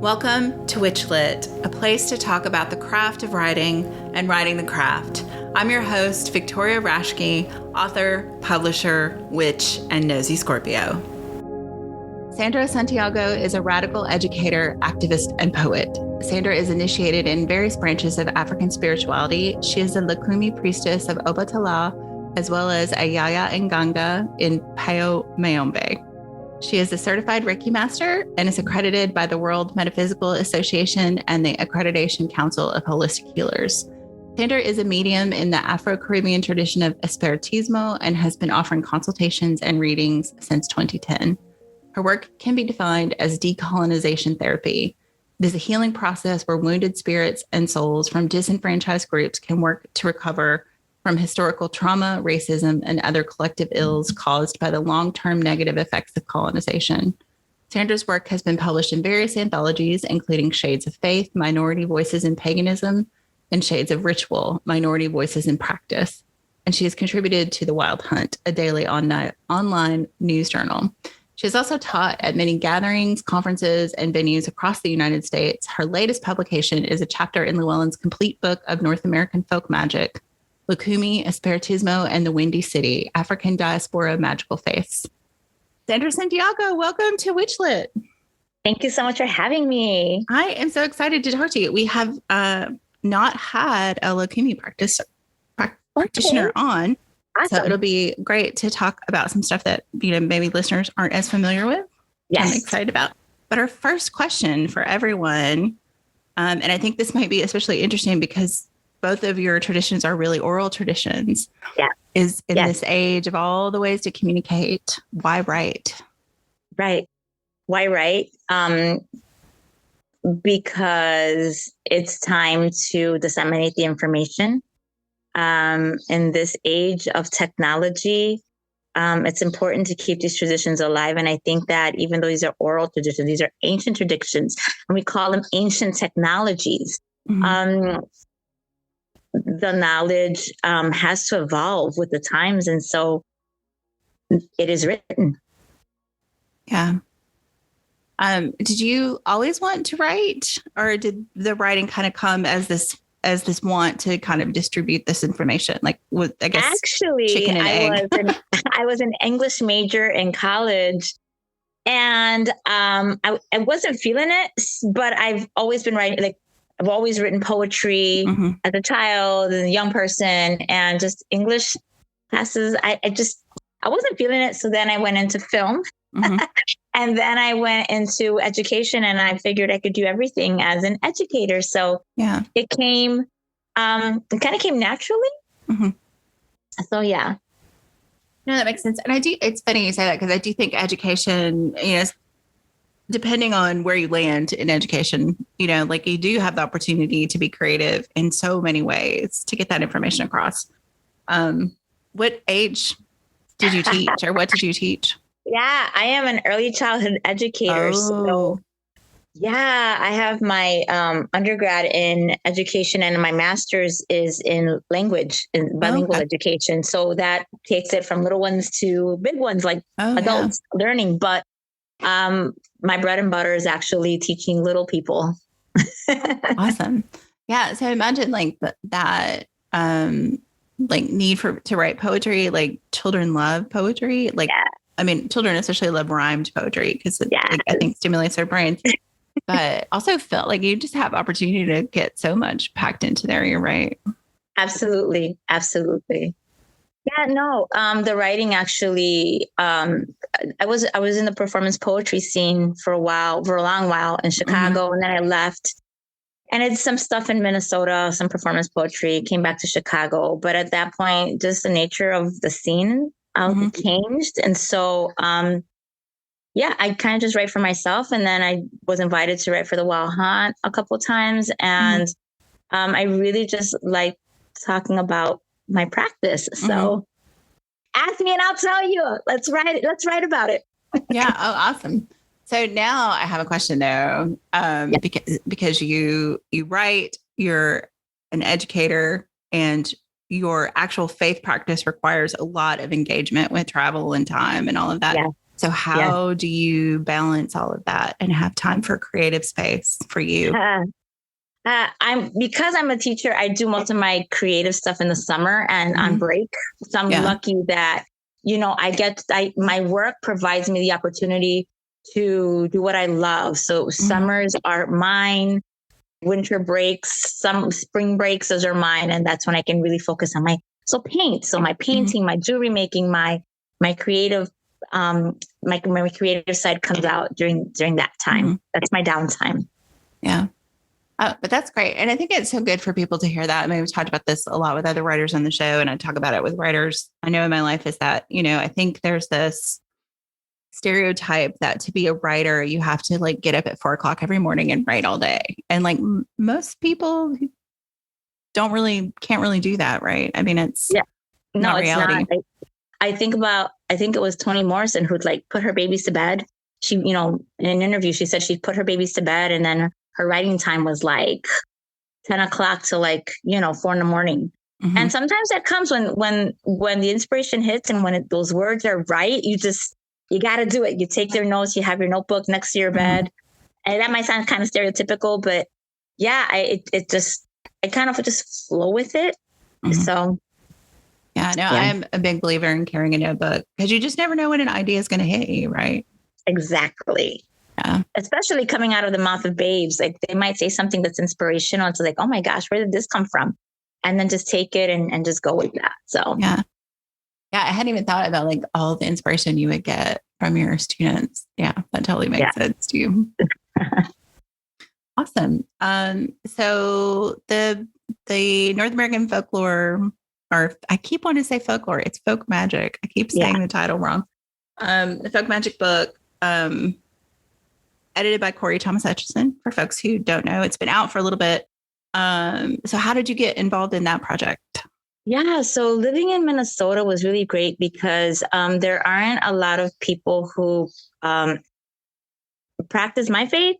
Welcome to WitchLit, a place to talk about the craft of writing and writing the craft. I'm your host, Victoria Raschke, author, publisher, witch, and nosy Scorpio. Sandra Santiago is a radical educator, activist, and poet. Sandra is initiated in various branches of African spirituality. She is a Lukumi priestess of Obatala, as well as a Yaya Nganga in Pao Mayombe. She is a certified Reiki master and is accredited by the World Metaphysical Association and the Accreditation Council of Holistic Healers. Sandra is a medium in the Afro-Caribbean tradition of Espiritismo and has been offering consultations and readings since 2010. Her work can be defined as decolonization therapy. It is a healing process where wounded spirits and souls from disenfranchised groups can work to recover from historical trauma, racism, and other collective ills caused by the long-term negative effects of colonization. Sandra's work has been published in various anthologies, including Shades of Faith, Minority Voices in Paganism, and Shades of Ritual, Minority Voices in Practice. And she has contributed to The Wild Hunt, a daily online news journal. She has also taught at many gatherings, conferences, and venues across the United States. Her latest publication is a chapter in Llewellyn's complete book of North American folk magic, Lukumi, Espiritismo, and the Windy City, African Diaspora Magical Faiths. Sandra Santiago, welcome to WitchLit. Thank you so much for having me. I am so excited to talk to you. We have not had a Lukumi practitioner on, Awesome. So it'll be great to talk about some stuff that maybe listeners aren't as familiar with. Yes. I'm excited about. But our first question for everyone, and I think this might be especially interesting because both of your traditions are really oral traditions. Yeah. Is in this age of all the ways to communicate, why write? Right. Why write? Because it's time to disseminate the information. In this age of technology, it's important to keep these traditions alive. And I think that even though these are oral traditions, these are ancient traditions, and we call them ancient technologies. Mm-hmm. The knowledge has to evolve with the times. And so it is written. Yeah. Did you always want to write, or did the writing kind of come as this want to kind of distribute this information? Like, I guess, actually, chicken and egg. I was an English major in college, and I wasn't feeling it, but I've always been writing. Like, I've always written poetry as a child and a young person, and just English classes. I wasn't feeling it. So then I went into film, and then I went into education, and I figured I could do everything as an educator. So it came, it kind of came naturally. So yeah. No, that makes sense. And it's funny you say that, because I do think education, depending on where you land in education, like you do have the opportunity to be creative in so many ways to get that information across. What age did you teach, or what did you teach? Yeah, I am an early childhood educator. So yeah, I have my undergrad in education, and my master's is in language, in bilingual education. So that takes it from little ones to big ones, like adults learning. But my bread and butter is actually teaching little people. Awesome. Yeah. So imagine like that, like need to write poetry, like children love poetry. Like, I mean, children especially love rhymed poetry because I think stimulates their brains, but also felt like you just have opportunity to get so much packed into there. You're right. Absolutely. Absolutely. Yeah, no, the writing actually, I was in the performance poetry scene for a long while in Chicago, and then I left and I did some stuff in Minnesota, some performance poetry, came back to Chicago. But at that point, just the nature of the scene changed. And so, I kind of just write for myself. And then I was invited to write for The Wild Hunt a couple of times. And I really just like talking about my practice. So ask me and I'll tell you. Let's write about it. Yeah. Oh, awesome. So now I have a question though, because you write, you're an educator, and your actual faith practice requires a lot of engagement with travel and time and all of that. Yeah. So how do you balance all of that and have time for creative space for you? Because I'm a teacher, I do most of my creative stuff in the summer and on break. So I'm lucky that, my work provides me the opportunity to do what I love. So summers are mine, winter breaks, some spring breaks, those are mine. And that's when I can really focus on my painting, my jewelry making, my creative, my creative side comes out during that time. That's my downtime. Yeah. But that's great. And I think it's so good for people to hear that. I mean, we've talked about this a lot with other writers on the show, and I talk about it with writers I know in my life, is that, I think there's this stereotype that to be a writer, you have to like get up at 4:00 every morning and write all day. And like most people can't really do that. Right. I mean, it's not reality. Not. I think it was Toni Morrison who'd like put her babies to bed. She, in an interview, she said she'd put her babies to bed, and then her writing time was like 10 o'clock to 4 a.m. And sometimes that comes when the inspiration hits, and when those words are right, you got to do it. You take their notes, you have your notebook next to your bed. And that might sound kind of stereotypical, but I kind of just flow with it. So. I'm a big believer in carrying a notebook, because you just never know when an idea is going to hit you. Right. Exactly. Yeah. Especially coming out of the mouth of babes. Like they might say something that's inspirational. It's like, oh my gosh, where did this come from? And then just take it and just go with that. So yeah, I hadn't even thought about like all the inspiration you would get from your students. Yeah, that totally makes sense to you. Awesome. So the North American folklore, or I keep wanting to say folklore, it's folk magic. I keep saying the title wrong. The folk magic book, edited by Corey Thomas Hutchison. For folks who don't know, it's been out for a little bit. So how did you get involved in that project? Yeah, so living in Minnesota was really great because there aren't a lot of people who practice my faith.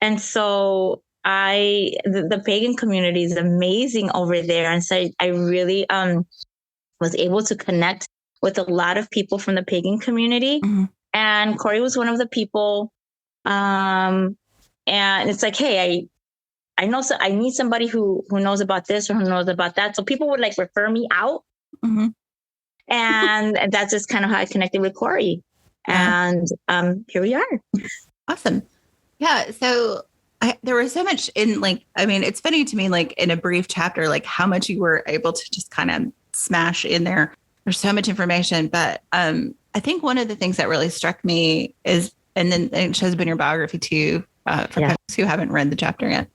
And so the pagan community is amazing over there. And so I really was able to connect with a lot of people from the pagan community. And Corey was one of the people. And it's like, hey, I know, so I need somebody who knows about this or who knows about that. So people would like refer me out. And that's just kind of how I connected with Corey. And here we are. Awesome. Yeah. So there was so much in it's funny to me, like in a brief chapter, like how much you were able to just kind of smash in there. There's so much information, but I think one of the things that really struck me is, and then it shows up in your biography too, for folks who haven't read the chapter yet.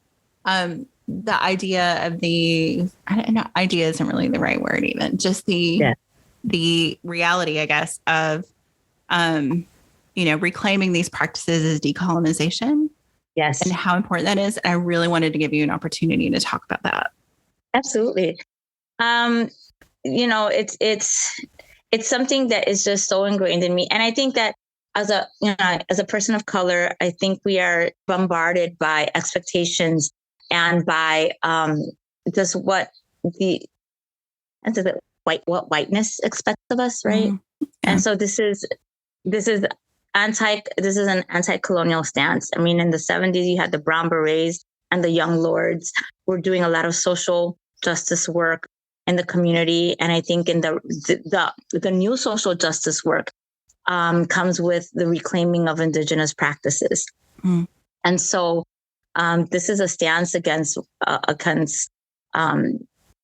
The idea of I don't know, idea isn't really the right word even, just the reality, I guess, of, reclaiming these practices as decolonization. Yes. And how important that is. And I really wanted to give you an opportunity to talk about that. Absolutely. It's something that is just so ingrained in me. And I think that as a person of color, I think we are bombarded by expectations and by just what whiteness expects of us, right? And so this is an anti-colonial stance. I mean, in the 70s, you had the Brown Berets and the Young Lords were doing a lot of social justice work in the community. And I think in the new social justice work comes with the reclaiming of indigenous practices. And so this is a stance against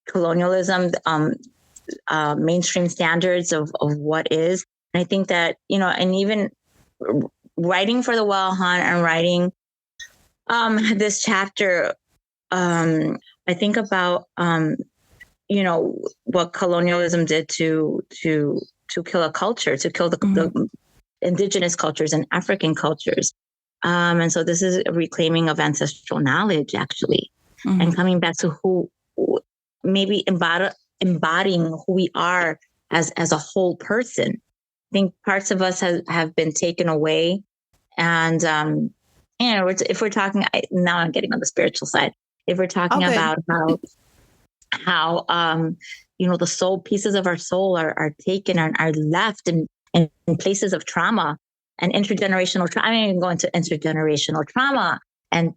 colonialism, mainstream standards of what is. And I think that, and even writing for the Wild Hunt and writing this chapter, I think about, what colonialism did to kill a culture, to kill the indigenous cultures and African cultures. And so this is a reclaiming of ancestral knowledge, actually, and coming back to who maybe embodying who we are as a whole person. I think parts of us have been taken away. And, if we're talking, now I'm getting on the spiritual side, if we're talking about how the soul, pieces of our soul are taken and are left in places of trauma. and intergenerational trauma. I'm not even going to intergenerational trauma and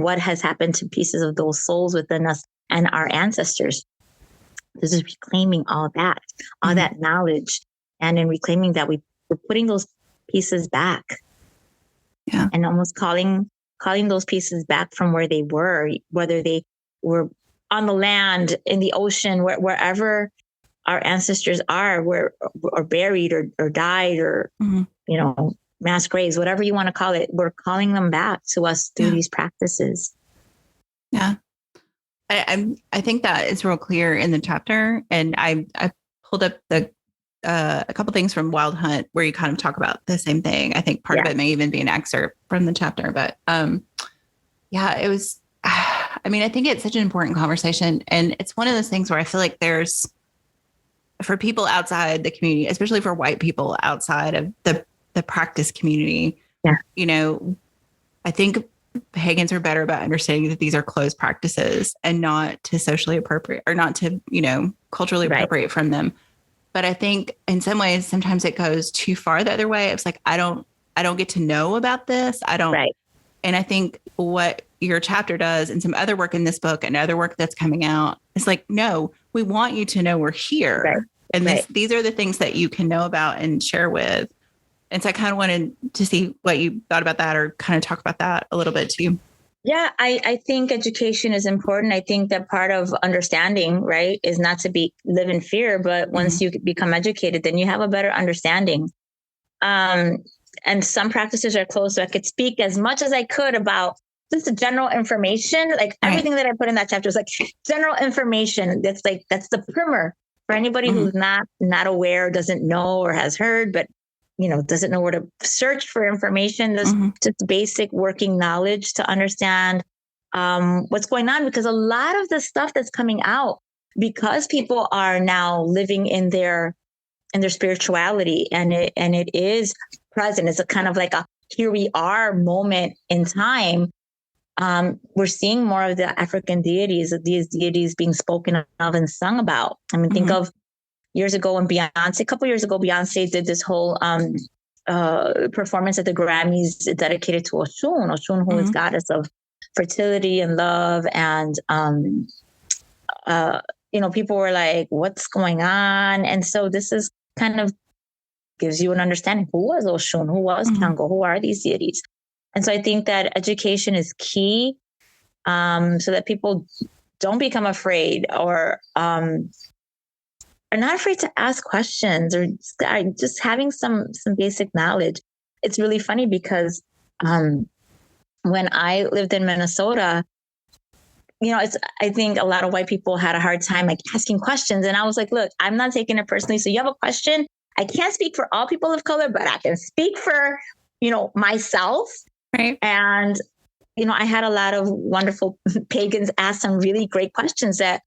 what has happened to pieces of those souls within us and our ancestors. This is reclaiming all that knowledge. And in reclaiming that, we're putting those pieces back. Yeah. And almost calling those pieces back from where they were, whether they were on the land, in the ocean, wherever our ancestors are, or buried or died or, mass graves, whatever you want to call it. We're calling them back to us through these practices. Yeah. I think that is real clear in the chapter. And I pulled up a couple things from Wild Hunt where you kind of talk about the same thing. I think part of it may even be an excerpt from the chapter, but it was, I think it's such an important conversation. And it's one of those things where I feel like there's, for people outside the community, especially for white people outside of the practice community, I think pagans are better about understanding that these are closed practices and not to socially appropriate or not to, culturally appropriate from them. But I think in some ways, sometimes it goes too far the other way. It's like, I don't get to know about this. I don't. Right. And I think what your chapter does and some other work in this book and other work that's coming out, it's like, no, we want you to know we're here. Right. And these are the things that you can know about and share with. And so I kind of wanted to see what you thought about that or kind of talk about that a little bit too. Yeah, I think education is important. I think that part of understanding, right, is not to live in fear, but once you become educated, then you have a better understanding. And some practices are closed. So I could speak as much as I could about just the general information, like everything that I put in that chapter is like general information. That's the primer for anybody who's not aware, doesn't know or has heard, but doesn't know where to search for information. There's just basic working knowledge to understand what's going on, because a lot of the stuff that's coming out, because people are now living in their spirituality and it is present. It's a kind of like a here we are moment in time. We're seeing more of the African deities, of these deities being spoken of and sung about. I mean, think of years ago when a couple years ago, Beyonce did this whole performance at the Grammys dedicated to Oshun, who is goddess of fertility and love. And, people were like, what's going on? And so this is kind of gives you an understanding. Who was Oshun? Who was Kango? Who are these deities? And so I think that education is key, so that people don't become afraid or are not afraid to ask questions or just having some basic knowledge. It's really funny because when I lived in Minnesota, I think a lot of white people had a hard time like asking questions. And I was like, look, I'm not taking it personally. So you have a question. I can't speak for all people of color, but I can speak for, myself. Right. And, I had a lot of wonderful pagans ask some really great questions that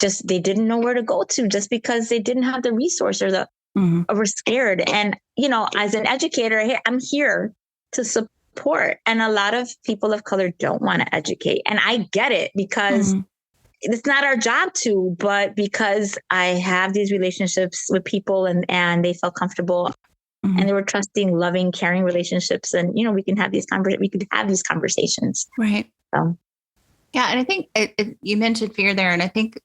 just they didn't know where to go to just because they didn't have the resource or or were scared. And, as an educator, I'm here to support. And a lot of people of color don't want to educate. And I get it because it's not our job to, but because I have these relationships with people and they felt comfortable and they were trusting, loving, caring relationships. And, we could have these conversations. Right. So. Yeah. And I think you mentioned fear there. And I think,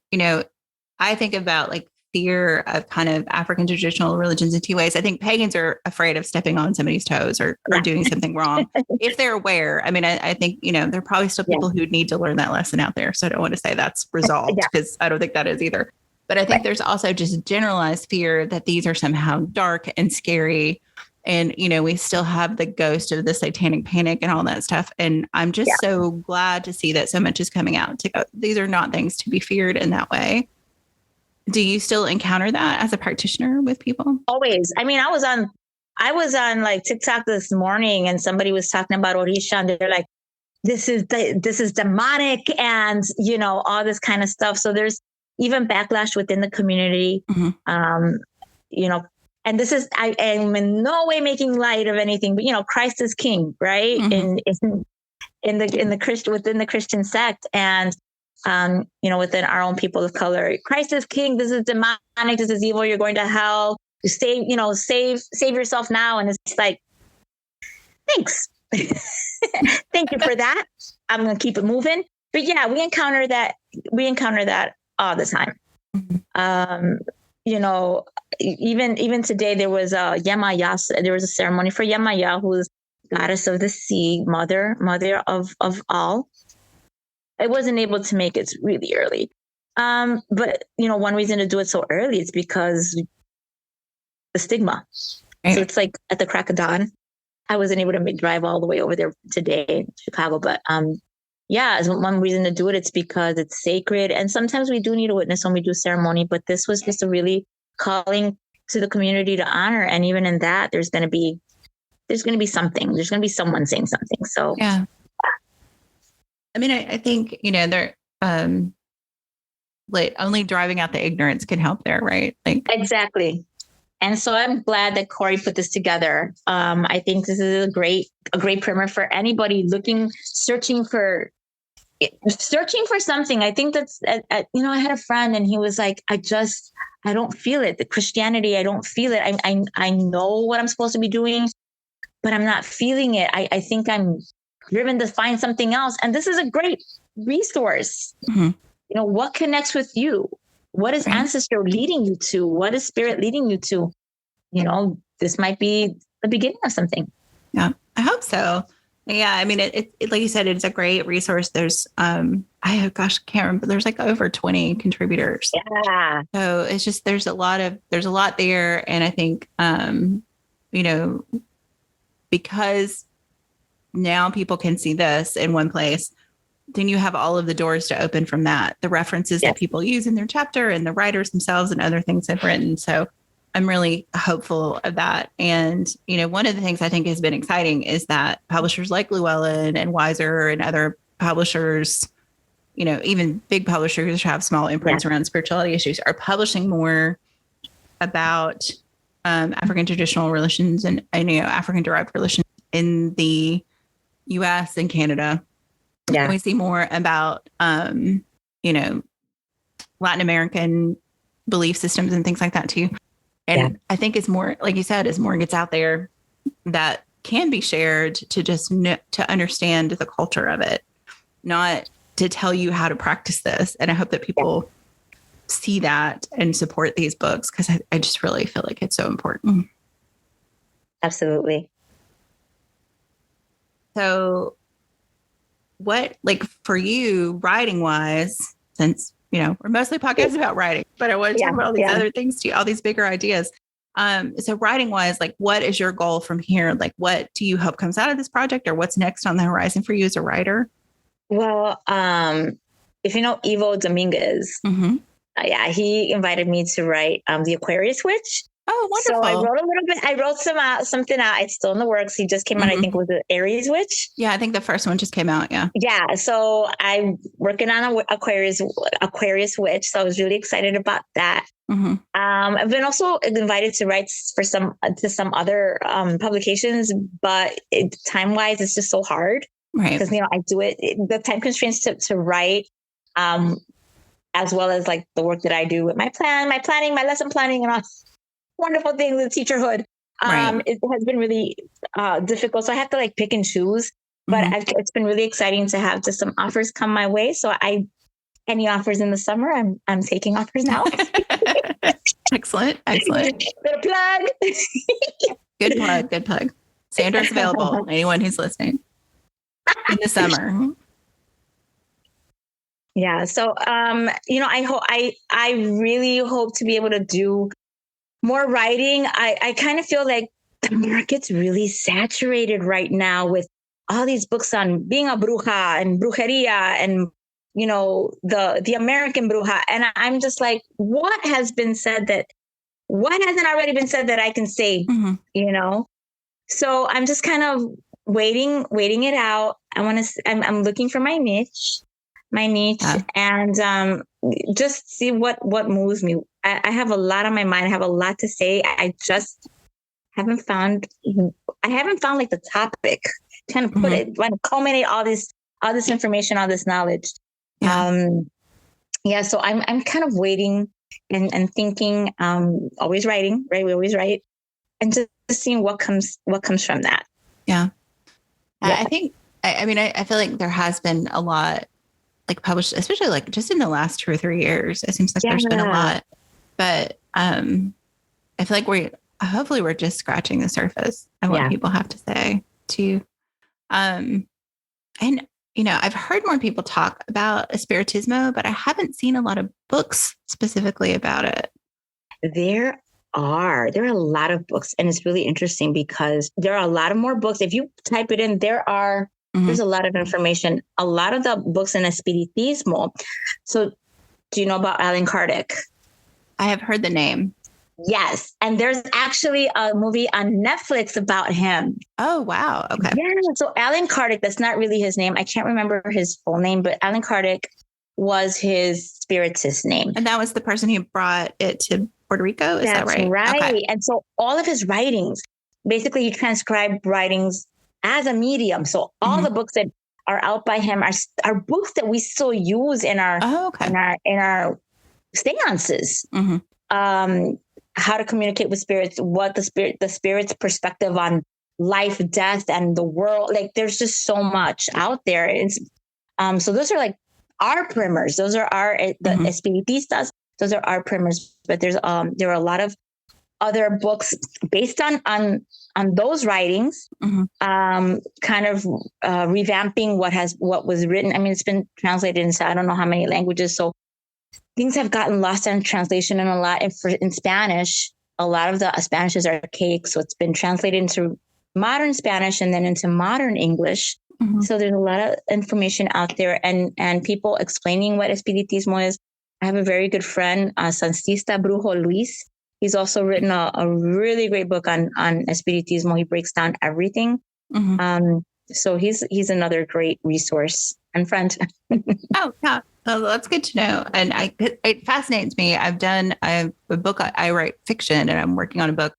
I think about like fear of kind of African traditional religions in two ways. I think pagans are afraid of stepping on somebody's toes or doing something wrong if they're aware. I mean, I think, there are probably still people who need to learn that lesson out there. So I don't want to say that's resolved because I don't think that is either. But I think there's also just generalized fear that these are somehow dark and scary. And, we still have the ghost of the satanic panic and all that stuff. And I'm just so glad to see that so much is coming out to go, these are not things to be feared in that way. Do you still encounter that as a practitioner with people? Always. I mean, I was on like TikTok this morning and somebody was talking about Orisha and they're like, this is demonic and, all this kind of stuff. So there's even backlash within the community, and this is, I am in no way making light of anything, but, Christ is king, right? In the Christian, within the Christian sect. And, within our own people of color, Christ is king. This is demonic. This is evil. You're going to hell. Save yourself now. And it's like, Thanks. Thank you for that. I'm going to keep it moving. But yeah, we encounter that all the time. Mm-hmm. You know, even today there was a Yamaya. There was a ceremony for Yamaya, who's goddess of the sea, mother of all. I wasn't able to make it really early. But you know, one reason to do it so early is because the stigma. Right. So it's like at the crack of dawn. I wasn't able to drive all the way over there today in Chicago, but yeah, as one reason to do it, it's because it's sacred. And sometimes we do need a witness when we do ceremony, but this was just a really calling to the community to honor. And even in that, there's going to be something. There's going to be someone saying something. So yeah. I mean, I think, you know, they're like only driving out the ignorance can help there, right? Like exactly. And so I'm glad that Corey put this together. I think this is a great primer for anybody searching for something. I think that's, you know, I had a friend and he was like, I don't feel it. The Christianity, I don't feel it. I know what I'm supposed to be doing, but I'm not feeling it. I think I'm driven to find something else. And this is a great resource. Mm-hmm. You know, what connects with you? What is ancestor leading you to? What is spirit leading you to? You know, this might be the beginning of something. Yeah, I hope so. Yeah, I mean, it like you said, it's a great resource. There's, can't remember. There's like over 20 contributors. Yeah. So it's just there's a lot there, and I think, you know, because now people can see this in one place, then you have all of the doors to open from that. The references that people use in their chapter and the writers themselves and other things they've written. So I'm really hopeful of that. And, you know, one of the things I think has been exciting is that publishers like Llewellyn and Wiser and other publishers, you know, even big publishers who have small imprints around spirituality issues are publishing more about African traditional religions and, you know, African derived religions in the US and Canada. Yeah. We see more about, you know, Latin American belief systems and things like that too. And I think it's more, like you said, as more gets out there that can be shared to just to understand the culture of it, not to tell you how to practice this. And I hope that people see that and support these books, because I just really feel like it's so important. Absolutely. So what, like for you, writing wise, since, you know, we're mostly podcasts about writing, but I want to talk about all these other things too, all these bigger ideas. So writing wise, like what is your goal from here? Like what do you hope comes out of this project, or what's next on the horizon for you as a writer? Well, if you know Ivo Dominguez, he invited me to write The Aquarius Witch. Oh, wonderful. So I wrote a little bit. I wrote something out. It's still in the works. He just came out, I think, with the Aries Witch. Yeah, I think the first one just came out. Yeah. Yeah. So I'm working on Aquarius Witch. So I was really excited about that. I've been also invited to write for some other publications, but time wise, it's just so hard. Right. Because, you know, I do it, the time constraints to write, as well as like the work that I do with my planning, my lesson planning, and all wonderful things in teacherhood. It has been really difficult. So I have to like pick and choose, but it's been really exciting to have just some offers come my way. So any offers in the summer, I'm taking offers now. Excellent. Little plug. Good plug. Sandra's available. Anyone who's listening in the summer. Yeah. So, you know, I really hope to be able to do more writing. I kind of feel like the market's really saturated right now with all these books on being a bruja and brujeria and, you know, the American bruja. And I'm just like, what hasn't already been said that I can say, you know? So I'm just kind of waiting it out. I'm looking for my niche, and just see what moves me. I have a lot on my mind. I have a lot to say. I just haven't found like the topic, kind of put it, want to culminate all this information, all this knowledge. So I'm kind of waiting and thinking, always writing, right? We always write, and just seeing what comes from that. Yeah. Yeah. I think, I mean, I feel like there has been a lot like published, especially like just in the last 2 or 3 years. It seems like there's been a lot, but I feel like hopefully we're just scratching the surface of what people have to say too. And I've heard more people talk about Espiritismo, but I haven't seen a lot of books specifically about it. There are a lot of books, and it's really interesting because there are a lot of more books. If you type it in, there's a lot of information. A lot of the books in Espiritismo. So do you know about Alan Kardec? I have heard the name. Yes. And there's actually a movie on Netflix about him. Oh, wow. Okay. Yeah. So Alan Kardec, that's not really his name. I can't remember his full name, but Alan Kardec was his spiritist name. And that was the person who brought it to Puerto Rico. Is that right? Right. Okay. And so all of his writings, basically he transcribed writings as a medium. So all the books that are out by him are books that we still use in our in our seances. How to communicate with spirits, what the spirit's perspective on life, death, and the world. Like there's just so much out there. It's so those are like our primers. Those are the espiritistas. Those are our primers. But there are a lot of other books based on those writings, kind of revamping what was written. I mean, it's been translated into I don't know how many languages. So things have gotten lost in translation, and a lot in Spanish. A lot of the Spanish is archaic, so it's been translated into modern Spanish and then into modern English. So there's a lot of information out there, and people explaining what Espiritismo is. I have a very good friend, Sancista Brujo Luis. He's also written a really great book on Espiritismo. He breaks down everything. So he's another great resource and friend. Oh, yeah. Well, that's good to know. And it fascinates me. I have a book, I write fiction, and I'm working on a book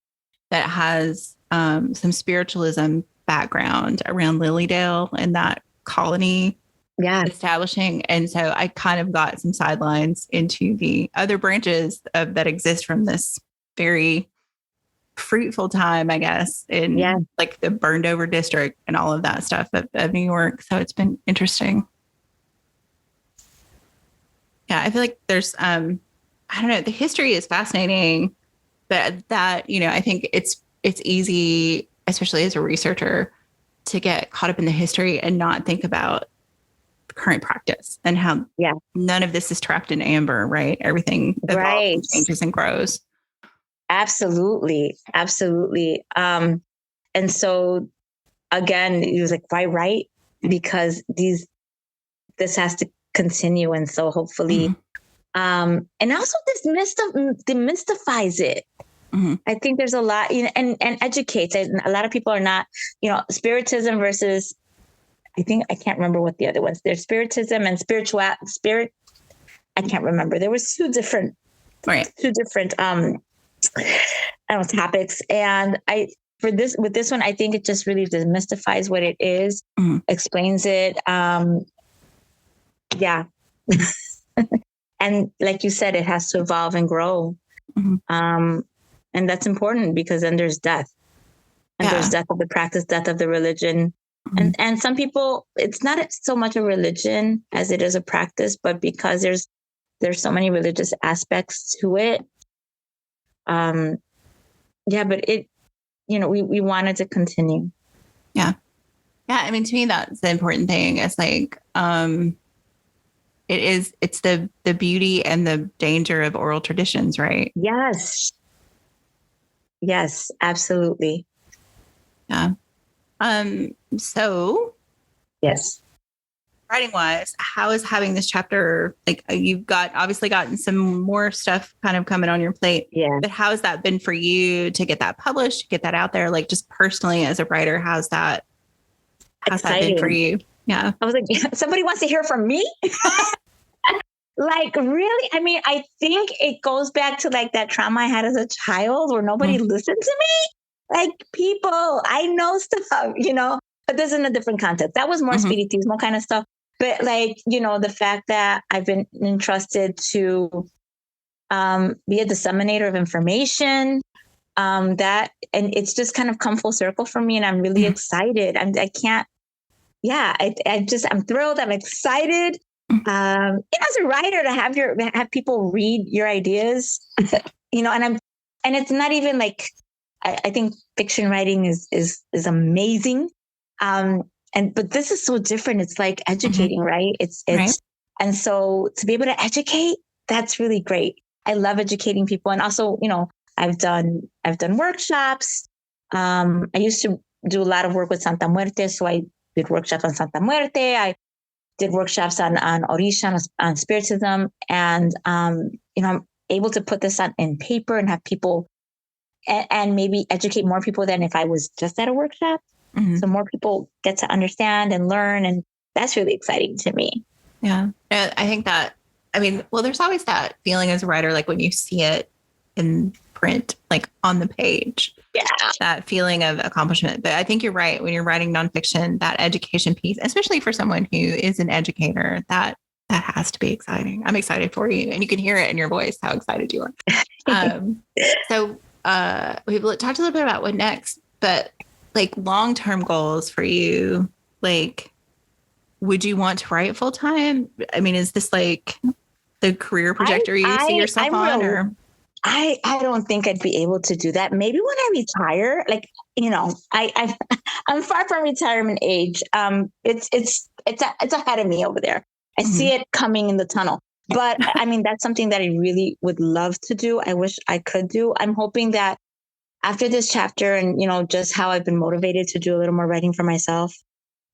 that has some spiritualism background around Lilydale and that colony establishing. And so I kind of got some sidelines into the other branches that exist from this very fruitful time, I guess, in like the burned over district and all of that stuff of New York. So it's been interesting. Yeah, I feel like there's, I don't know, the history is fascinating, but that, I think it's easy, especially as a researcher, to get caught up in the history and not think about current practice and how none of this is trapped in amber, right? Everything evolves and changes and grows. Absolutely. Absolutely. And so again, he was like, why write? Because this has to continue. And so hopefully, and also this demystifies it. I think there's a lot, and educates. And a lot of people are not, spiritism versus, I can't remember what the other ones. There's spiritism and spirit. I can't remember. There was two different topics. And with this one, I think it just really demystifies what it is, explains it. And like you said, it has to evolve and grow. And that's important because then there's death. And there's death of the practice, death of the religion. And some people, it's not so much a religion as it is a practice, but because there's so many religious aspects to it. But it, we wanted to continue. Yeah. Yeah. I mean, to me, that's the important thing. It's like, it's the beauty and the danger of oral traditions, right? Yes, absolutely. Yeah. So yes. Writing wise, how is having this chapter, like you've obviously gotten some more stuff kind of coming on your plate. Yeah. But how has that been for you to get that published, to get that out there? Like just personally as a writer, how's that been for you? Yeah. I was like, somebody wants to hear from me? Like, really? I mean, I think it goes back to like that trauma I had as a child where nobody listened to me. Like people, I know stuff, but this is in a different context. That was more spiritismo kind of stuff. But like, the fact that I've been entrusted to be a disseminator of information, and it's just kind of come full circle for me. And I'm really excited. I can't I'm thrilled. I'm excited. As a writer, to have people read your ideas, and it's not even like, I think fiction writing is amazing. But this is so different. It's like educating, right? Right. And so to be able to educate, that's really great. I love educating people. And also, I've done workshops. I used to do a lot of work with Santa Muerte. So I did workshops on Santa Muerte. I did workshops on Orisha, on spiritism. And, I'm able to put this in paper and have people and maybe educate more people than if I was just at a workshop. Mm-hmm. So more people get to understand and learn. And that's really exciting to me. Yeah. I think that, there's always that feeling as a writer, like when you see it in print, like on the page, that feeling of accomplishment. But I think you're right. When you're writing nonfiction, that education piece, especially for someone who is an educator, that has to be exciting. I'm excited for you. And you can hear it in your voice, how excited you are. So we've talked a little bit about what next, but like long-term goals for you, like, would you want to write full time? Is this like the career trajectory you see yourself on? Or I don't think I'd be able to do that. Maybe when I retire, like, I'm far from retirement age. It's ahead of me over there. I see it coming in the tunnel. But that's something that I really would love to do. I wish I could do. I'm hoping that after this chapter and, just how I've been motivated to do a little more writing for myself,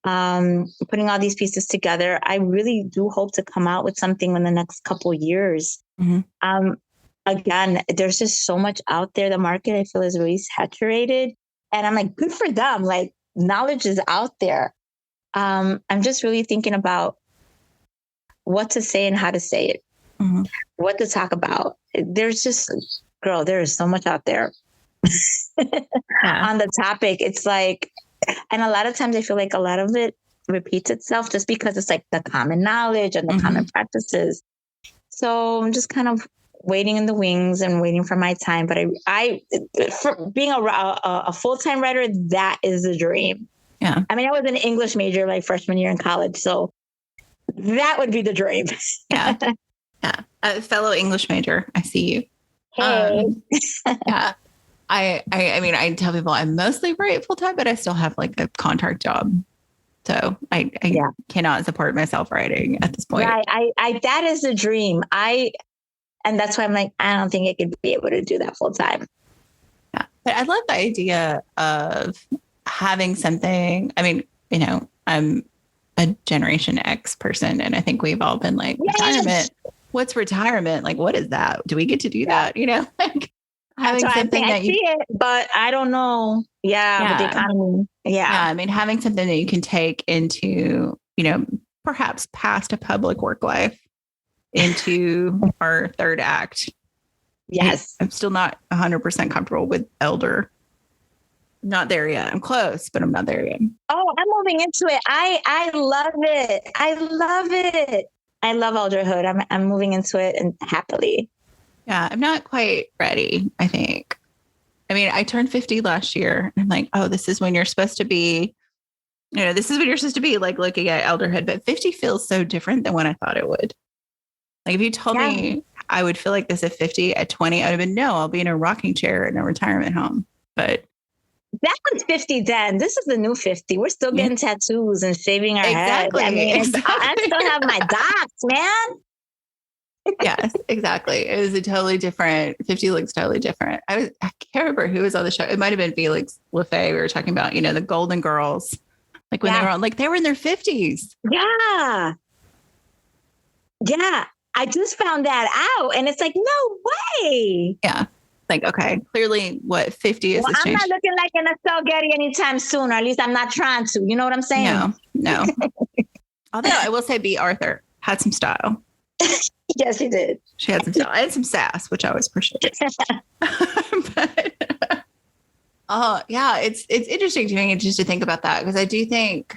putting all these pieces together, I really do hope to come out with something in the next couple of years. Again, there's just so much out there. The market, I feel, is really saturated. And I'm like, good for them. Like, knowledge is out there. I'm just really thinking about what to say and how to say it, what to talk about. There's just, girl, there is so much out there on the topic. It's like, and a lot of times I feel like a lot of it repeats itself just because it's like the common knowledge and the common practices. So I'm just kind of waiting in the wings and waiting for my time. But I for being a full-time writer, that is the dream. Yeah. I was an English major like freshman year in college. So that would be the dream. Yeah. A fellow English major. I see you. Hey. Yeah. I tell people I mostly write full time, but I still have like a contract job. So I cannot support myself writing at this point. Right. That is the dream. And that's why I'm like, I don't think I could be able to do that full time. Yeah. But I love the idea of having something. I'm a Generation X person, and I think we've all been like, retirement. What's retirement? Like, what is that? Do we get to do that? Like having something that you see it, but I don't know. Yeah. With the economy. Yeah. Having something that you can take into, perhaps past a public work life into our third act. Yes. I'm still not 100% comfortable with elder. Not there yet. I'm close, but I'm not there yet. Oh, I'm moving into it. I love it. I love it. I love elderhood. I'm moving into it and happily. Yeah, I'm not quite ready, I think. I turned 50 last year. I'm like, oh, this is when you're supposed to be, this is when you're supposed to be like looking at elderhood. But 50 feels so different than when I thought it would. Like if you told me I would feel like this at 50, at 20, I would have been, no, I'll be in a rocking chair in a retirement home. But that was 50 then. This is the new 50. We're still getting tattoos and shaving our head. I still have my docs, man. Yes, exactly. It was a totally different, 50 looks totally different. I can't remember who was on the show. It might've been Felix Lefay. We were talking about, the Golden Girls, like when they were on, like they were in their 50s. Yeah. Yeah. I just found that out and it's like, no way. Yeah. Like, okay, clearly what 50 is. I'm not looking like an Estelle Getty anytime soon, or at least I'm not trying to, you know what I'm saying? No. Although I will say B. Arthur had some style. Yes, she did. She had some style. I had some sass, which I always appreciate. But, yeah, it's interesting to me just to think about that because I do think,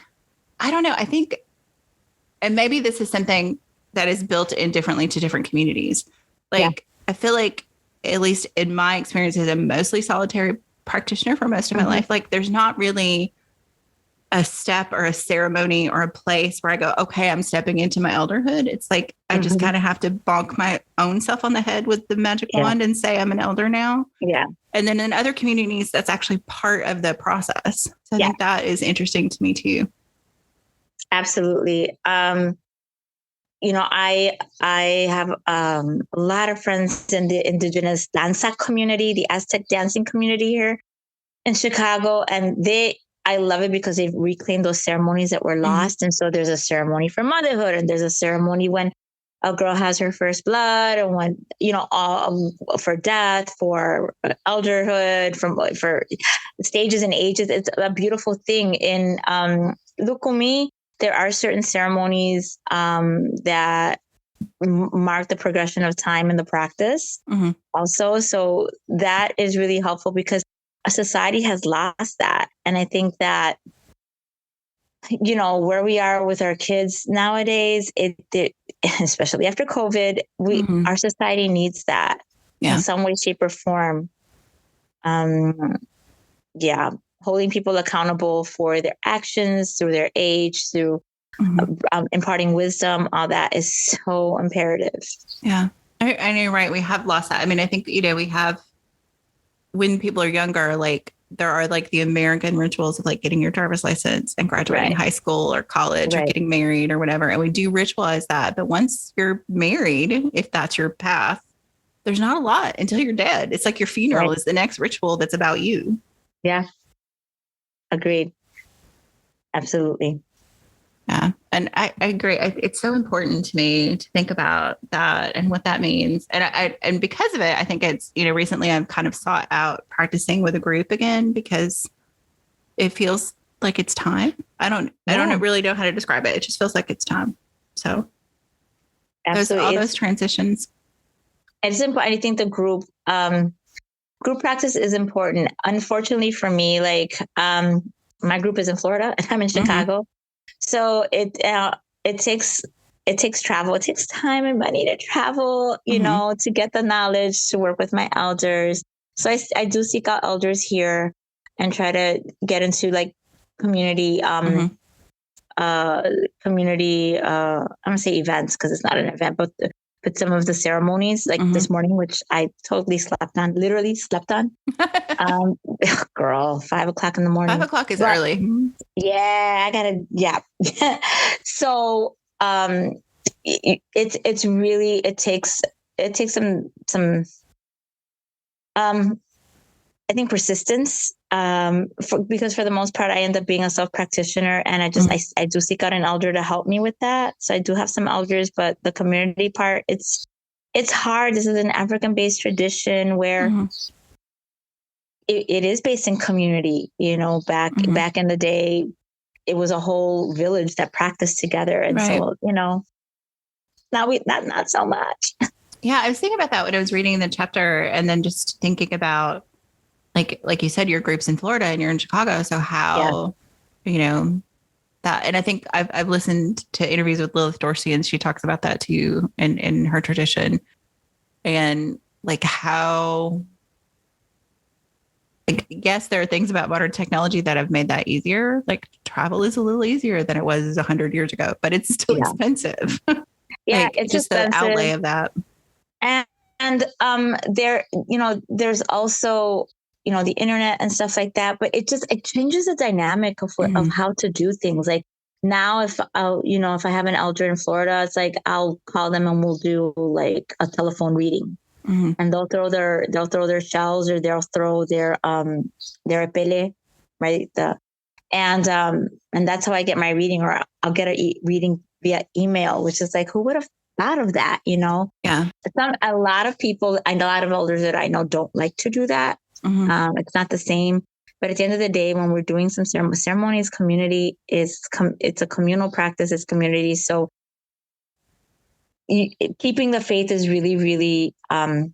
I don't know, I think, and maybe this is something that is built in differently to different communities. Like, I feel like, at least in my experience as a mostly solitary practitioner for most of my life, like there's not really a step or a ceremony or a place where I go, okay, I'm stepping into my elderhood. It's like I just kind of have to bonk my own self on the head with the magic wand and say I'm an elder now. Yeah. And then in other communities, that's actually part of the process. So I think that is interesting to me too. Absolutely. I have a lot of friends in the indigenous danza community, the Aztec dancing community here in Chicago, and I love it because they've reclaimed those ceremonies that were lost. And so there's a ceremony for motherhood, and there's a ceremony when a girl has her first blood, and when, all for death, for elderhood, for stages and ages. It's a beautiful thing. In Lukumi, there are certain ceremonies that mark the progression of time in the practice also. So that is really helpful because a society has lost that. And I think that, where we are with our kids nowadays, it especially after COVID, our society needs that in some way, shape, or form. Holding people accountable for their actions, through their age, through imparting wisdom, all that is so imperative. Yeah. And you're right. We have lost that. I mean, I think, we have, when people are younger, like there are like the American rituals of like getting your driver's license and graduating high school or college or getting married or whatever. And we do ritualize that. But once you're married, if that's your path, there's not a lot until you're dead. It's like your funeral is the next ritual that's about you. Yeah. Agreed. Absolutely. Yeah. And I agree. It's so important to me to think about that and what that means. And because of it, I think it's, recently I've kind of sought out practicing with a group again, because it feels like it's time. I don't really know how to describe it. It just feels like it's time. So all those transitions. It's important. I think the group practice is important. Unfortunately for me, like, my group is in Florida and I'm in Chicago. So it takes travel. It takes time and money to travel, to get the knowledge, to work with my elders. So I do seek out elders here and try to get into like community, I'm gonna say events because it's not an event, but some of the ceremonies, like this morning, which I totally literally slept on. Girl, 5 o'clock in the morning. 5 o'clock is early. Yeah, I gotta. Yeah. So, it's really, it takes some, I think persistence, because for the most part, I end up being a self-practitioner, and I do seek out an elder to help me with that. So I do have some elders, but the community part, it's hard. This is an African-based tradition where it is based in community. Back in the day, it was a whole village that practiced together, and so now not so much. Yeah, I was thinking about that when I was reading the chapter, and then just thinking about, like you said, your group's in Florida and you're in Chicago. So how, that, and I think I've listened to interviews with Lilith Dorsey, and she talks about that too in her tradition, and like how, like, yes, there are things about modern technology that have made that easier. Like travel is a little easier than it was 100 years ago, but it's still expensive. Yeah, like, it's just expensive. The outlay of that. And there's also, the internet and stuff like that, but it changes the dynamic of how to do things. Like now, if I have an elder in Florida, it's like I'll call them and we'll do like a telephone reading, and they'll throw their shells, or they'll throw their epele, right? And that's how I get my reading, or I'll get a reading via email, which is like, who would have thought of that? Yeah. A lot of people and a lot of elders that I know don't like to do that. It's not the same. But at the end of the day, when we're doing some ceremonies, community it's a communal practice. It's community. So keeping the faith is really, really, I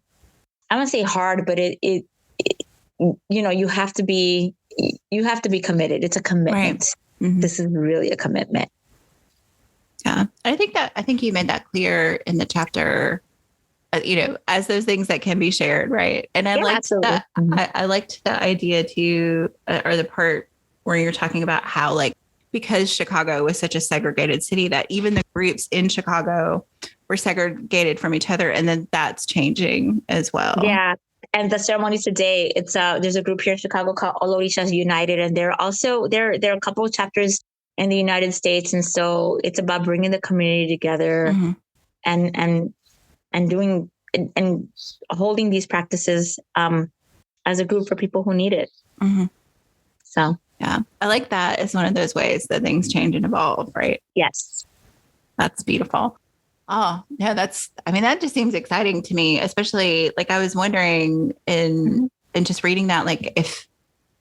wouldn't say hard, but it you have to be committed. It's a commitment. Right. This is really a commitment. Yeah. I think you made that clear in the chapter, as those things that can be shared. Right. And I liked that. I liked the idea too, or the part where you're talking about how like because Chicago was such a segregated city that even the groups in Chicago were segregated from each other. And then that's changing as well. Yeah. And the ceremonies today, it's there's a group here in Chicago called Olorishas United. And they're also, there are a couple of chapters in the United States. And so it's about bringing the community together and doing and holding these practices as a group for people who need it. So yeah, I like that. It's one of those ways that things change and evolve, right? Yes. That's beautiful. Oh, no, that just seems exciting to me, especially like I was wondering in just reading that, like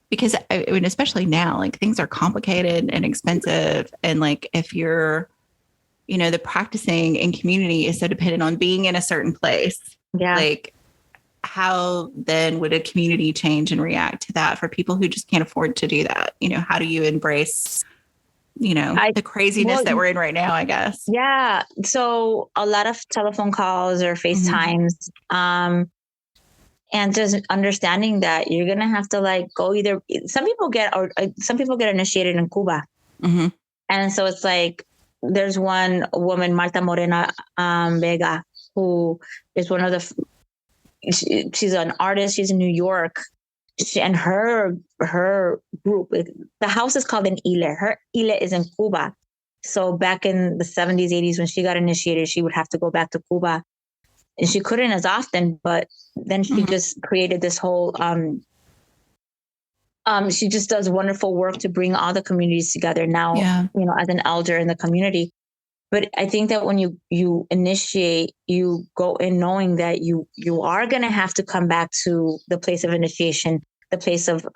because I mean, especially now, like things are complicated and expensive. And like, if you're, the practicing in community is so dependent on being in a certain place. Yeah. Like, how then would a community change and react to that for people who just can't afford to do that? How do you embrace, the craziness that we're in right now, I guess? Yeah. So a lot of telephone calls or FaceTimes, and just understanding that you're going to have to like go either, some people get initiated in Cuba. And so it's like, there's one woman, Marta Morena Vega, who is one of she's an artist. She's in New York. And her group, the house is called an Ile. Her Ile is in Cuba. So back in the 70s, 80s, when she got initiated, she would have to go back to Cuba. And she couldn't as often, but then she just created this whole, she just does wonderful work to bring all the communities together now, as an elder in the community. But I think that when you initiate, you go in knowing that you are going to have to come back to the place of initiation, the place of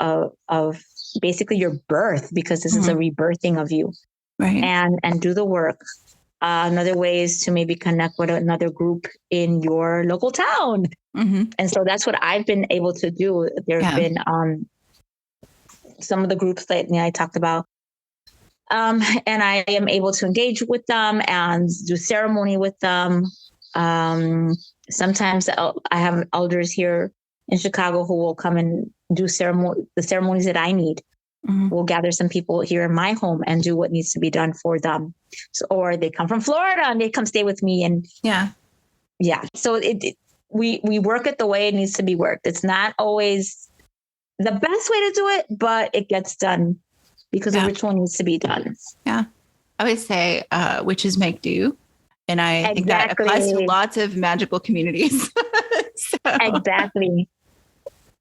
basically your birth, because this is a rebirthing of you, right? And do the work. Another way is to maybe connect with another group in your local town, and so that's what I've been able to do. There's been some of the groups that I talked about. And I am able to engage with them and do ceremony with them. Sometimes I have elders here in Chicago who will come and do the ceremonies that I need. We'll gather some people here in my home and do what needs to be done for them. So, or they come from Florida and they come stay with me. And so we work it the way it needs to be worked. It's not always the best way to do it, but it gets done. Because the ritual needs to be done. Yeah. I always say witches make do. And I think that applies to lots of magical communities. Exactly.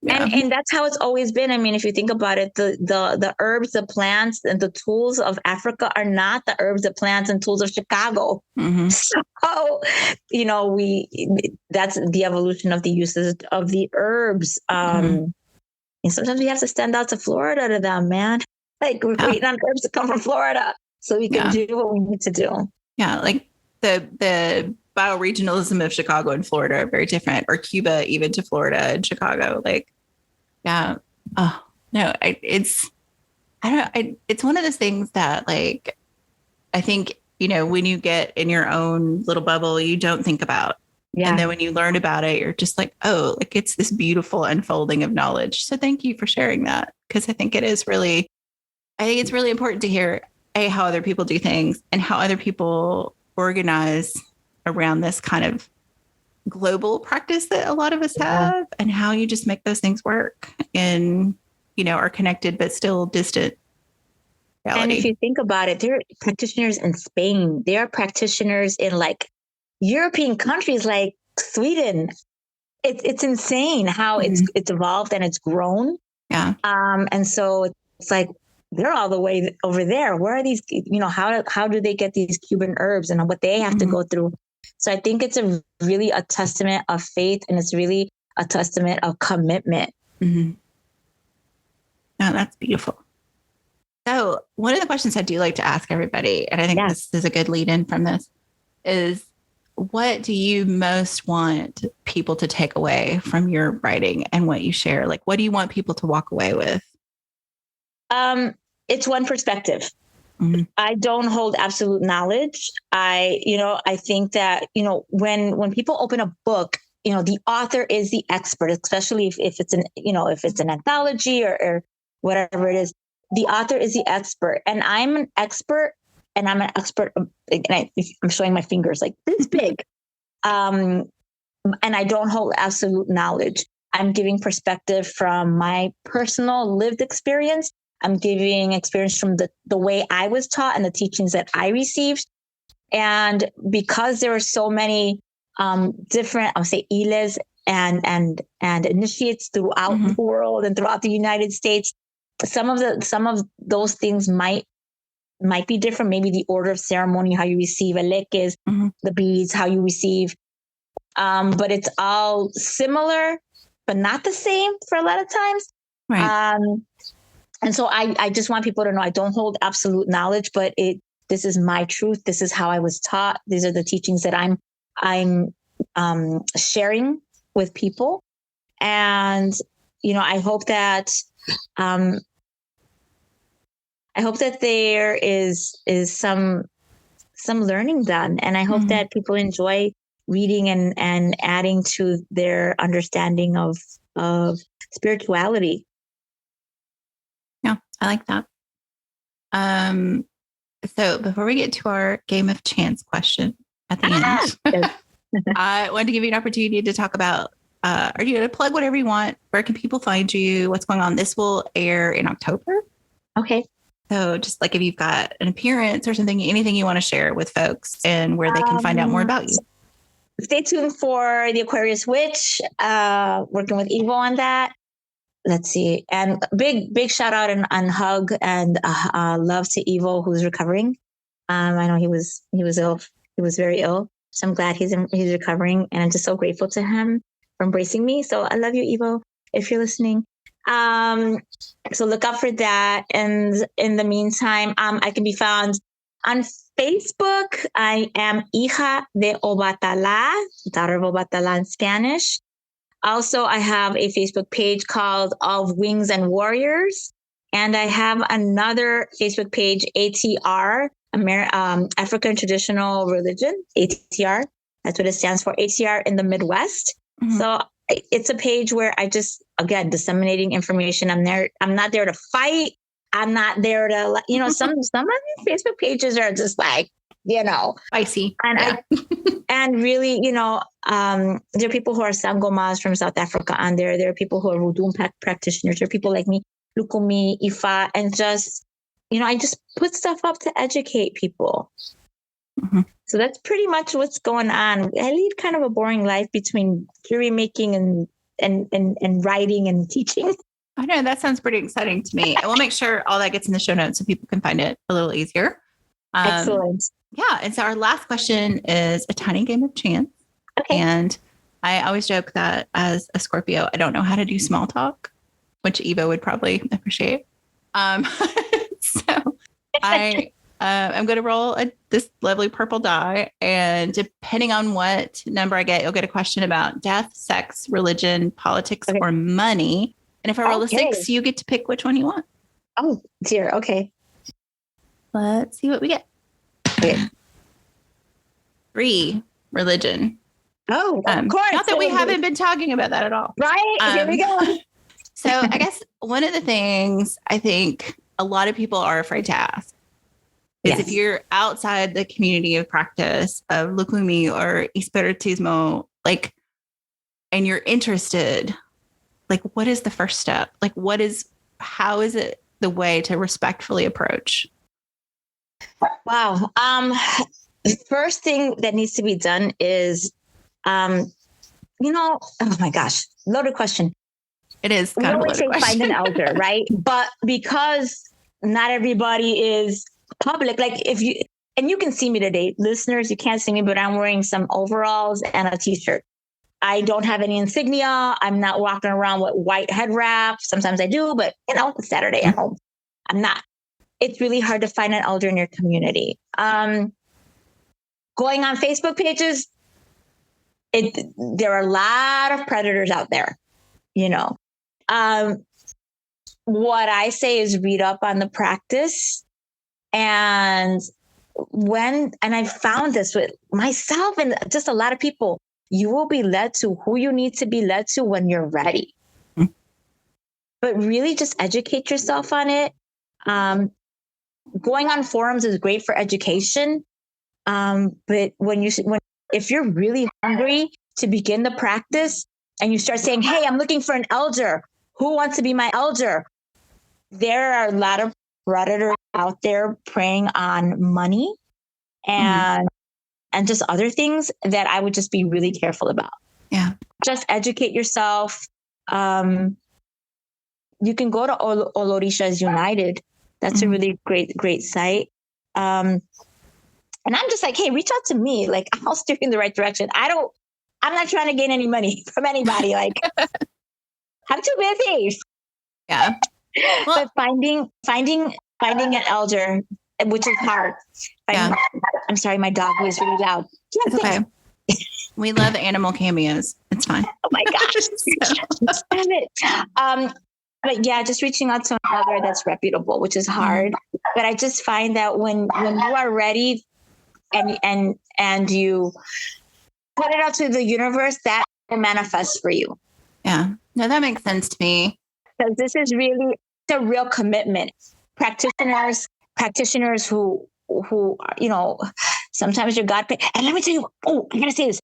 Yeah. And that's how it's always been. I mean, if you think about it, the herbs, the plants, and the tools of Africa are not the herbs, the plants, and tools of Chicago. So, that's the evolution of the uses of the herbs. And sometimes we have to stand out to Florida to them, man. Like we're waiting on herbs to come from Florida so we can do what we need to do. Yeah, like the bioregionalism of Chicago and Florida are very different, or Cuba even to Florida and Chicago. Like, yeah. Oh no, it's one of those things that like I think when you get in your own little bubble, you don't think about. Yeah. And then when you learn about it, you're just like, oh, like it's this beautiful unfolding of knowledge. So thank you for sharing that, because I think it's really important to hear how other people do things and how other people organize around this kind of global practice that a lot of us have, and how you just make those things work and, are connected, but still distant reality. And if you think about it, there are practitioners in Spain. There are practitioners in like European countries like Sweden. It's insane how it's evolved and it's grown. Yeah. And so it's like, they're all the way over there. Where are these, how do they get these Cuban herbs and what they have to go through? So I think it's really a testament of faith, and it's really a testament of commitment. Oh, that's beautiful. So one of the questions I do like to ask everybody, and I think this is a good lead in from this, is what do you most want people to take away from your writing and what you share? Like, what do you want people to walk away with? It's one perspective. I don't hold absolute knowledge. I think that, when people open a book, the author is the expert, especially if it's an anthology or whatever it is. the author is the expert, and I'm an expert, and I'm showing my fingers like this big. And I don't hold absolute knowledge. I'm giving perspective from my personal lived experience. I'm giving experience from the way I was taught and the teachings that I received. And because there are so many different, I'll say, iles and initiates throughout the world and throughout the United States, some of those things might be different. Maybe the order of ceremony, how you receive aleques, the beads, how you receive. But it's all similar, but not the same for a lot of times. Right. And so I just want people to know I don't hold absolute knowledge, but this is my truth. This is how I was taught. These are the teachings that I'm sharing with people. And, I hope that there is some learning done. And I hope that people enjoy reading and adding to their understanding of spirituality. Yeah, I like that. So before we get to our game of chance question at the end, I wanted to give you an opportunity to talk about, are you going to plug whatever you want? Where can people find you? What's going on? This will air in October. Okay. So just like if you've got an appearance or something, anything you want to share with folks and where they can find out more about you. Stay tuned for the Aquarius Witch, working with Evo on that. Let's see. And big shout out and hug and love to Evo, who's recovering. I know he was ill. He was very ill. So I'm glad he's recovering. And I'm just so grateful to him for embracing me. So I love you, Evo, if you're listening. So look out for that. And in the meantime, I can be found on Facebook. I am Hija de Obatala, daughter of Obatala in Spanish. Also, I have a Facebook page called Of Wings and Warriors. And I have another Facebook page, ATR, African Traditional Religion, ATR. That's what it stands for, ATR in the Midwest. So it's a page where I just, again, disseminating information. I'm not there to fight. I'm not there to, some of these Facebook pages are just like, spicy. And and really, there are people who are sangomas from South Africa on there. There are people who are Wudum practitioners. There are people like me, Lukumi, Ifa, and just, I just put stuff up to educate people. So that's pretty much what's going on. I lead kind of a boring life between jury making and writing and teaching. I know, that sounds pretty exciting to me. And we'll make sure all that gets in the show notes so people can find it a little easier. Excellent. Yeah. And so our last question is a tiny game of chance. Okay. And I always joke that as a Scorpio, I don't know how to do small talk, which Evo would probably appreciate. So I'm going to roll this lovely purple die. And depending on what number I get, you'll get a question about death, sex, religion, politics, or money. And if I roll a 6, you get to pick which one you want. Oh, dear. Okay. Let's see what we get. Okay. 3, religion. Oh, of course. Not that we haven't been talking about that at all. Right. Here we go. So I guess one of the things I think a lot of people are afraid to ask is if you're outside the community of practice of Lukumi or Espiritismo, and you're interested, what is the first step? How is it the way to respectfully approach? Wow. The first thing that needs to be done is, oh my gosh, loaded question. It is kind of a loaded question. Find an elder, right? But because not everybody is public, and you can see me today, listeners, you can't see me, but I'm wearing some overalls and a t-shirt. I don't have any insignia. I'm not walking around with white head wrap. Sometimes I do, but it's Saturday at home. I'm not. It's really hard to find an elder in your community. Going on Facebook pages, there are a lot of predators out there, What I say is read up on the practice. And I found this with myself and just a lot of people, you will be led to who you need to be led to when you're ready. But really just educate yourself on it. Going on forums is great for education. But if you're really hungry to begin the practice and you start saying, hey, I'm looking for an elder. Who wants to be my elder? There are a lot of predators out there preying on money and just other things that I would just be really careful about. Yeah. Just educate yourself. You can go to Olorishas United. That's a really great site. And I'm just like, hey, reach out to me. Like, I'll steer you in the right direction. I'm not trying to gain any money from anybody. Like, I'm too busy. Yeah. Well, but finding an elder, which is hard. I'm sorry, my dog was really loud. It's okay. We love animal cameos. It's fine. Oh my gosh. Damn it. But yeah, just reaching out to an elder that's reputable, which is hard. But I just find that when you are ready and you put it out to the universe, that will manifest for you. Yeah. No, that makes sense to me. Because this is really a real commitment. Practitioners who sometimes your God. And let me tell you, I gotta say this.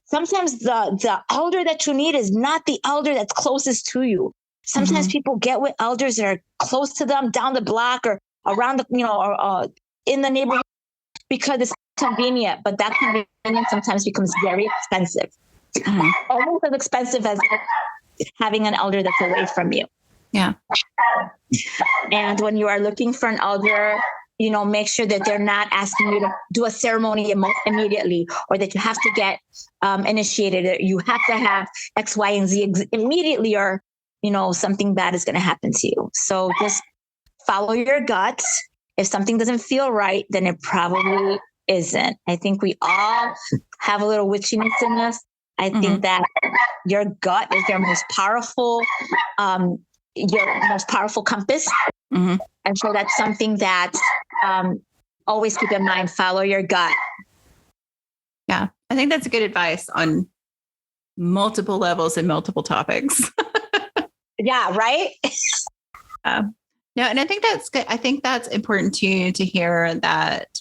Sometimes the elder that you need is not the elder that's closest to you. Sometimes people get with elders that are close to them, down the block or around or in the neighborhood because it's convenient. But that convenience sometimes becomes very expensive. Almost as expensive as having an elder that's away from you. Yeah. And when you are looking for an elder, make sure that they're not asking you to do a ceremony immediately, or that you have to get initiated. You have to have X, Y, and Z immediately, or something bad is going to happen to you. So just follow your gut. If something doesn't feel right, then it probably isn't. I think we all have a little witchiness in us. I think that your gut is your most powerful compass. And so that's something that always keep in mind. Follow your gut. Yeah, I think that's good advice on multiple levels and multiple topics. Yeah, right? No, and I think that's good. I think that's important to hear that,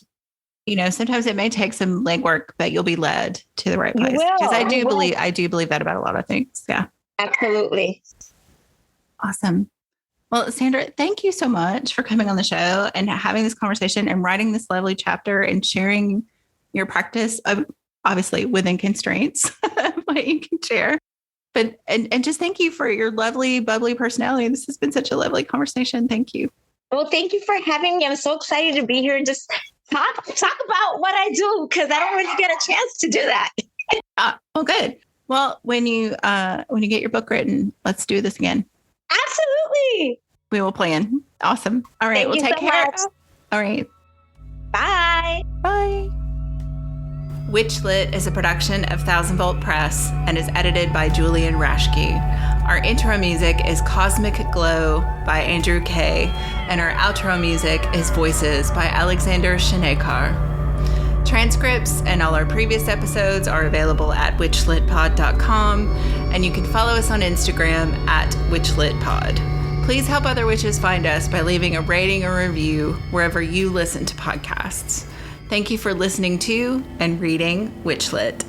sometimes it may take some legwork, but you'll be led to the right place. Because I do believe that about a lot of things. Yeah. Absolutely. Awesome. Well, Sandra, thank you so much for coming on the show and having this conversation and writing this lovely chapter and sharing your practice, obviously within constraints, what you can share. But and just thank you for your lovely, bubbly personality. This has been such a lovely conversation. Thank you. Well, thank you for having me. I'm so excited to be here and just talk about what I do, because I don't really get a chance to do that. Well, good. Well, when you get your book written, let's do this again. Absolutely. We will plan. Awesome. All right. We'll take care. All right. Bye. Bye. WitchLit is a production of Thousand Volt Press and is edited by Julian Rashke. Our intro music is Cosmic Glow by Andrew Kay, and our outro music is Voices by Alexander Shanekar. Transcripts and all our previous episodes are available at witchlitpod.com, and you can follow us on Instagram at witchlitpod. Please help other witches find us by leaving a rating or review wherever you listen to podcasts. Thank you for listening to and reading WitchLit.